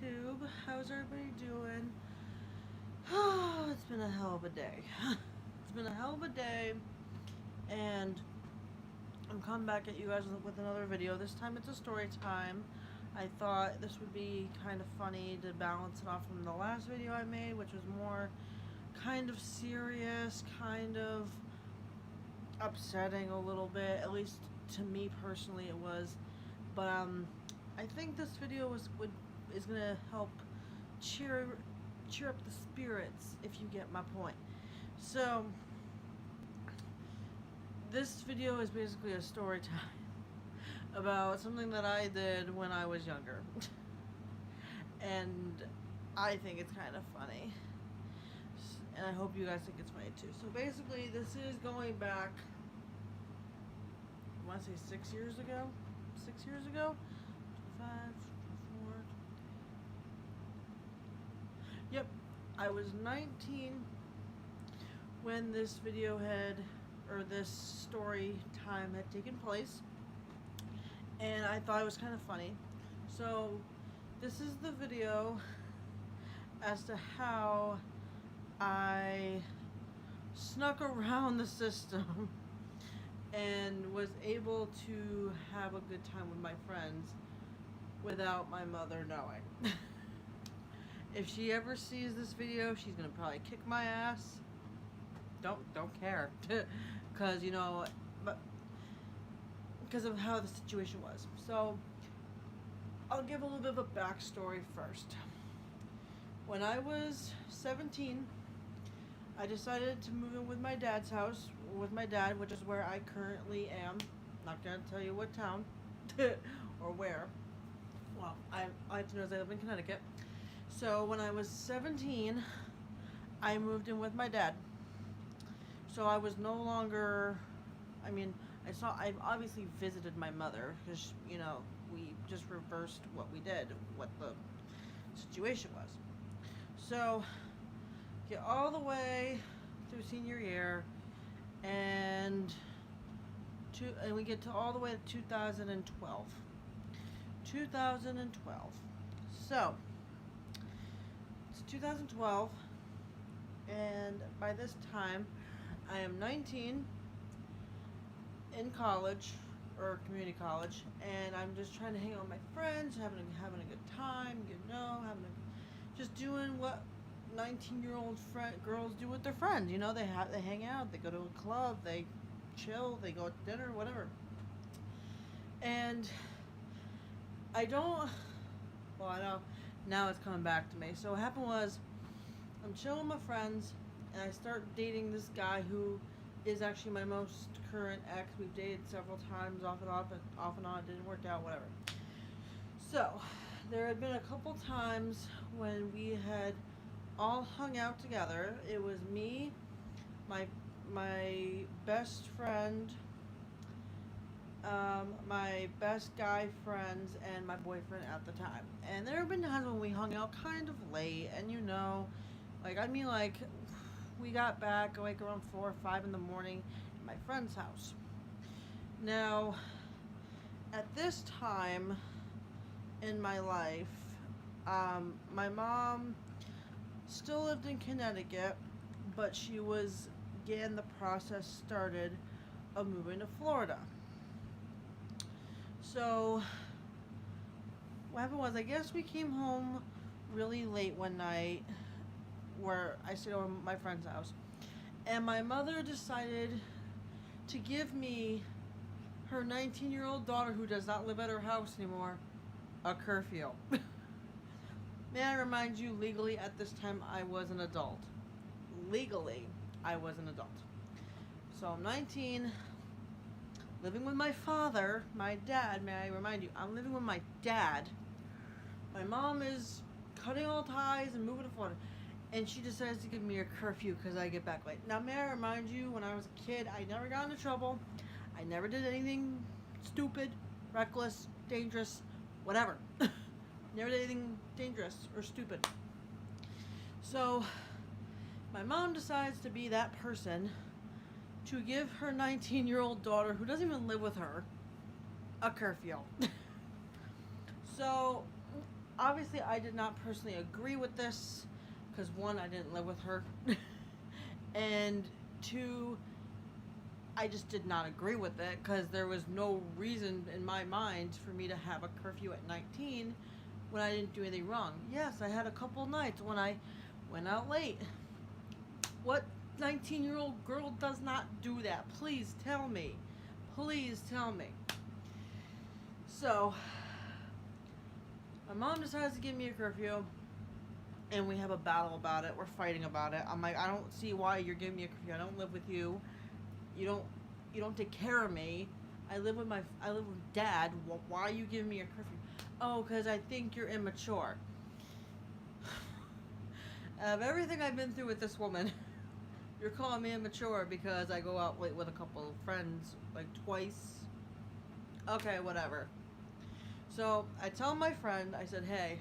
YouTube. How's everybody doing? Oh, it's been a hell of a day. It's been a hell of a day, and I'm coming back at you guys with another video. This time it's a story time. I thought this would be kind of funny to balance it off from the last video I made, which was more kind of serious, kind of upsetting a little bit. At least to me personally it was. But I think this video is gonna help cheer up the spirits, if you get my point. So this video is basically a story time about something that I did when I was younger. And I think it's kind of funny, and I hope you guys think it's funny too. So basically this is going back, I want to say 6 years ago. 6 years ago? 5, 4. Yep, I was 19 when this video this story time had taken place, and I thought it was kind of funny. So this is the video as to how I snuck around the system and was able to have a good time with my friends without my mother knowing. If she ever sees this video, she's gonna probably kick my ass. Don't care, cause but because of how the situation was. So I'll give a little bit of a backstory first. When I was 17, I decided to move in with my dad's house, with my dad, which is where I currently am. Not gonna tell you what town or where. Well, I have to know I live in Connecticut. So when I was 17, I moved in with my dad. So I was no longer, I've obviously visited my mother, because, we just reversed what we did, what the situation was. So, get all the way through senior year, and we get to all the way to 2012. 2012. So, it's 2012, and by this time, I am 19, in college, or community college, and I'm just trying to hang out with my friends, having a good time, just doing what 19-year-old girls do with their friends. They hang out, they go to a club, they chill, they go to dinner, whatever. And I know now it's coming back to me. So what happened was, I'm chilling with my friends, and I start dating this guy who is actually my most current ex. We've dated several times, off and on. It didn't work out, whatever. So there had been a couple times when we had all hung out together. It was me, my best friend, my best guy friends, and my boyfriend at the time. And there have been times when we hung out kind of late, and we got back around 4 or 5 in the morning at my friend's house. Now, at this time in my life, my mom still lived in Connecticut, but she was getting the process started of moving to Florida. So what happened was, I guess we came home really late one night, where I stayed over at my friend's house, and my mother decided to give me her 19-year-old daughter, who does not live at her house anymore, a curfew. May I remind you, legally at this time I was an adult. Legally, I was an adult. So I'm 19, living with my father, my dad. May I remind you, I'm living with my dad. My mom is cutting all ties and moving to Florida, and she decides to give me a curfew because I get back late. Now, may I remind you, when I was a kid, I never got into trouble. I never did anything stupid, reckless, dangerous, whatever. Never did anything dangerous or stupid. So my mom decides to be that person to give her 19-year-old daughter, who doesn't even live with her, a curfew. So obviously I did not personally agree with this because one, I didn't live with her, and two, I just did not agree with it because there was no reason in my mind for me to have a curfew at 19 when I didn't do anything wrong. Yes, I had a couple nights when I went out late. What 19-year-old girl does not do that? Please tell me. Please tell me. So, my mom decides to give me a curfew, and we have a battle about it. We're fighting about it. I'm like, I don't see why you're giving me a curfew. I don't live with you. You don't take care of me. I live with Dad. Why are you giving me a curfew? Oh, because I think you're immature. Out of everything I've been through with this woman, you're calling me immature because I go out late with a couple of friends, like twice. Okay, whatever. So I tell my friend, I said, hey,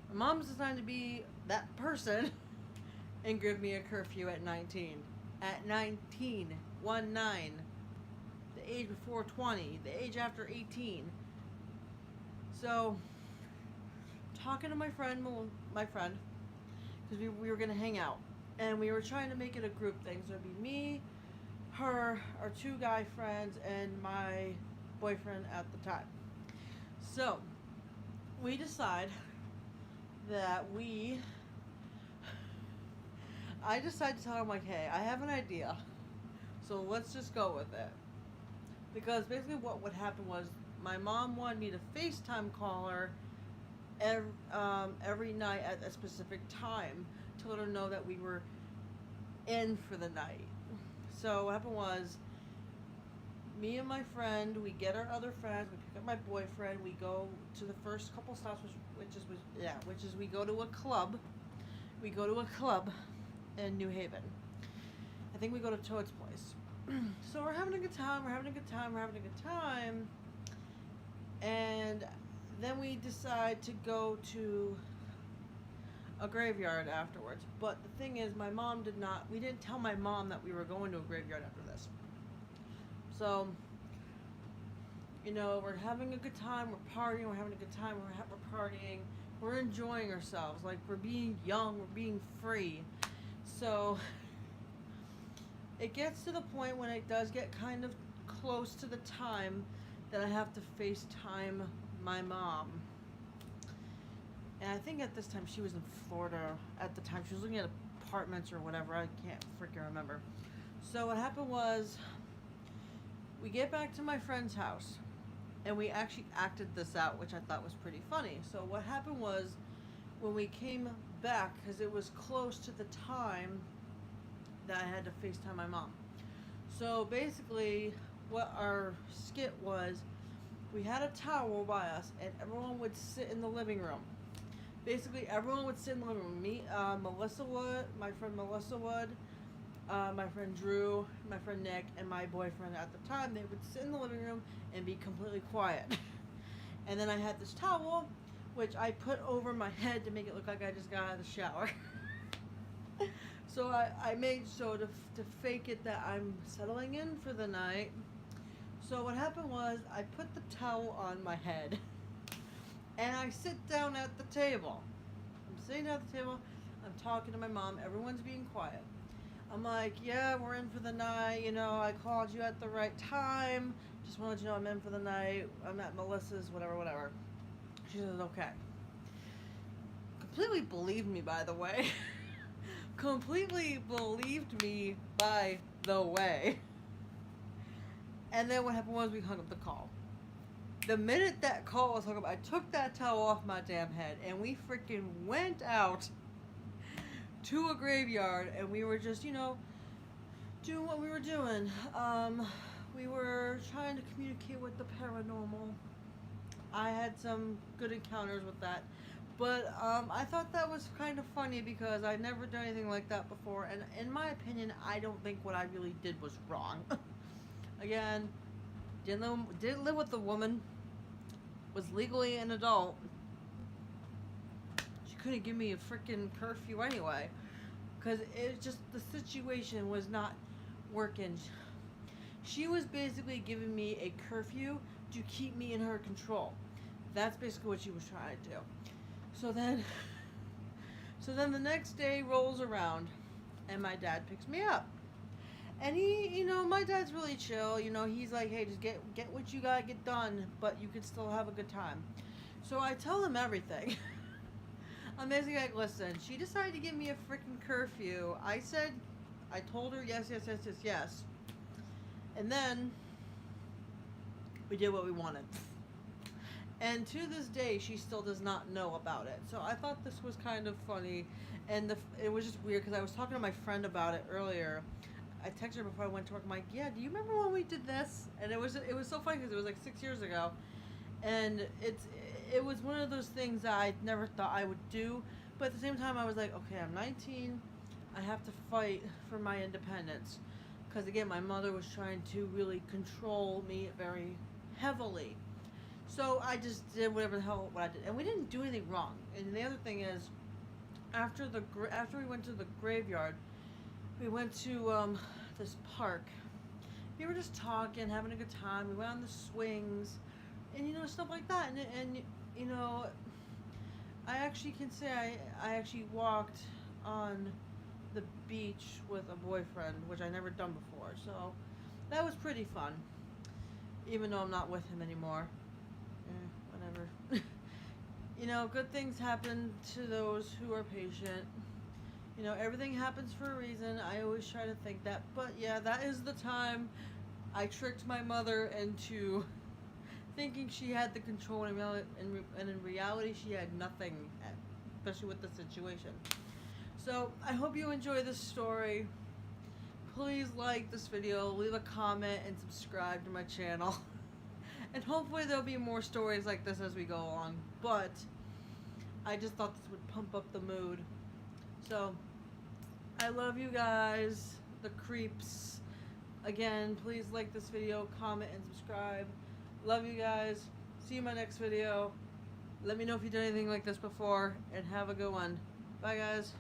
my mom's decided to be that person and give me a curfew at 19. At 19. 1-9. The age before 20. The age after 18. So, talking to my friend, because we were going to hang out. And we were trying to make it a group thing. So it'd be me, her, our two guy friends, and my boyfriend at the time. So, we decide that I decided to tell him, like, hey, I have an idea. So let's just go with it. Because basically what would happen was my mom wanted me to FaceTime call her every night at a specific time to let her know that we were in for the night. So what happened was me and my friend, we get our other friends, we pick up my boyfriend, we go to the first couple stops, which is we go to a club. We go to a club in New Haven. I think we go to Toad's place. So we're having a good time, and then we decide to go to a graveyard afterwards. But the thing is, we didn't tell my mom that we were going to a graveyard after this. So, we're having a good time, we're partying, we're partying, we're enjoying ourselves, like we're being young, we're being free. So, it gets to the point when it does get kind of close to the time that I have to FaceTime my mom. And I think at this time she was in Florida at the time. She was looking at apartments or whatever. I can't freaking remember. So what happened was we get back to my friend's house and we actually acted this out, which I thought was pretty funny. So what happened was when we came back, because it was close to the time that I had to FaceTime my mom. So basically what our skit was, we had a towel by us and everyone would sit in the living room. Basically everyone would sit in the living room. Me, Melissa would, my friend Melissa would, my friend Drew, my friend Nick, and my boyfriend at the time, they would sit in the living room and be completely quiet. And then I had this towel, which I put over my head to make it look like I just got out of the shower. So I made to fake it that I'm settling in for the night. So what happened was I put the towel on my head and I sit down at the table. I'm sitting down at the table, I'm talking to my mom, everyone's being quiet. I'm like, yeah, we're in for the night, I called you at the right time, just wanted to know I'm in for the night, I'm at Melissa's, whatever. She says, okay. Completely believed me, by the way. Completely believed me, by the way. And then what happened was we hung up the call. The minute that call was hung up, I took that towel off my damn head and we freaking went out to a graveyard and we were just, doing what we were doing. We were trying to communicate with the paranormal. I had some good encounters with that. But I thought that was kind of funny because I'd never done anything like that before. And in my opinion, I don't think what I really did was wrong. Again, didn't live with the woman. Was legally an adult. She couldn't give me a freaking curfew anyway. Because it just, the situation was not working. She was basically giving me a curfew to keep me in her control. That's basically what she was trying to do. So then, so then the next day rolls around, and my dad picks me up. And he, my dad's really chill. He's like, hey, just get what you gotta get done, but you can still have a good time. So I tell him everything. I'm basically like, listen, she decided to give me a freaking curfew. I told her yes, yes, yes, yes, yes. And then we did what we wanted. And to this day, she still does not know about it. So I thought this was kind of funny. And it was just weird because I was talking to my friend about it earlier. I texted her before I went to work. I'm like, yeah, do you remember when we did this? And it was so funny because it was like 6 years ago. And it was one of those things that I never thought I would do. But at the same time, I was like, okay, I'm 19. I have to fight for my independence. Because again, my mother was trying to really control me very heavily. So I just did what I did. And we didn't do anything wrong. And the other thing is, after we went to the graveyard, we went to this park. We were just talking, having a good time. We went on the swings, and stuff like that. And I actually can say I actually walked on the beach with a boyfriend, which I never done before. So that was pretty fun, even though I'm not with him anymore. Whatever. Good things happen to those who are patient. Everything happens for a reason. I always try to think that. But yeah, that is the time I tricked my mother into thinking she had the control, and in reality, she had nothing, especially with the situation. So I hope you enjoy this story. Please like this video, leave a comment, and subscribe to my channel. And hopefully there'll be more stories like this as we go along. But I just thought this would pump up the mood. So I love you guys, the creeps. Again, please like this video, comment, and subscribe. Love you guys. See you in my next video. Let me know if you did anything like this before, and have a good one. Bye, guys.